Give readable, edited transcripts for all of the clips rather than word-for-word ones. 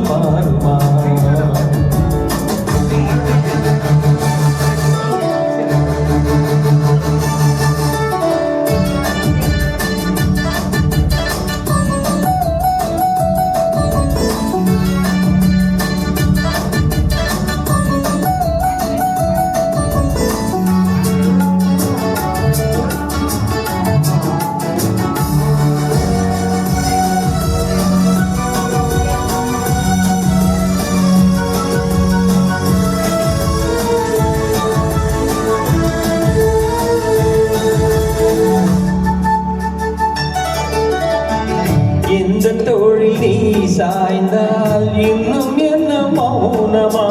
மாறுமா? இந்த தோழில் நீ சாய்ந்தால் இன்னும் என்ன மௌனமா?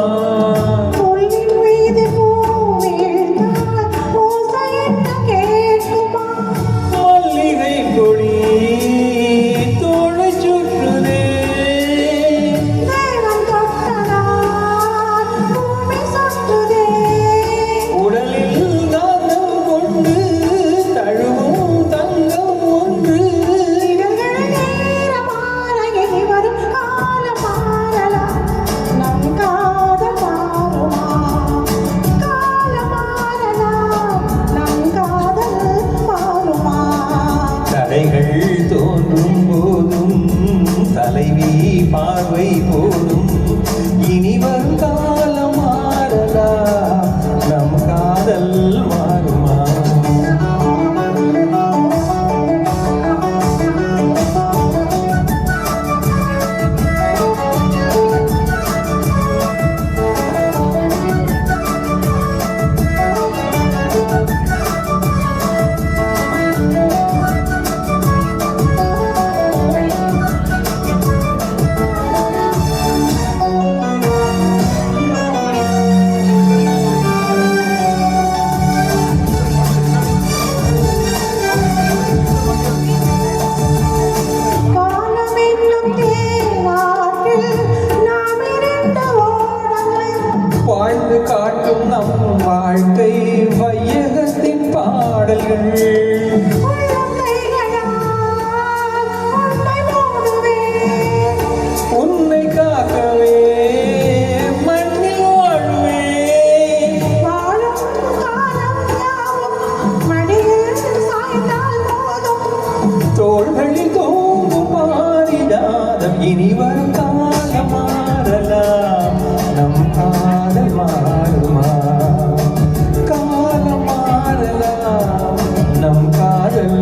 மல்லிகை கொடி தோளை சுற்றுதே, உடலில் காந்தம் கொண்டு தழுவும் தங்கம் ஒன்று. தடைகள் தோன்றும் போதும் தலைவி பார்வை போதும் இனி வரும் காலம் மாறலா, நம் காதல் மாறுமா? வாழ்ந்து காட்டும் நம் வாழ்க்கை வையகத்தின் பாடல்கள். உன்னை காக்கவே மண்ணில் வாழ்வேன். தோள்களில் தோன்றும் பாரிஜாதம் இனி வரும் காலம் மாறலாம், நம் காதல் மாறுமா? காலம் மாறலாம், நம் காதல்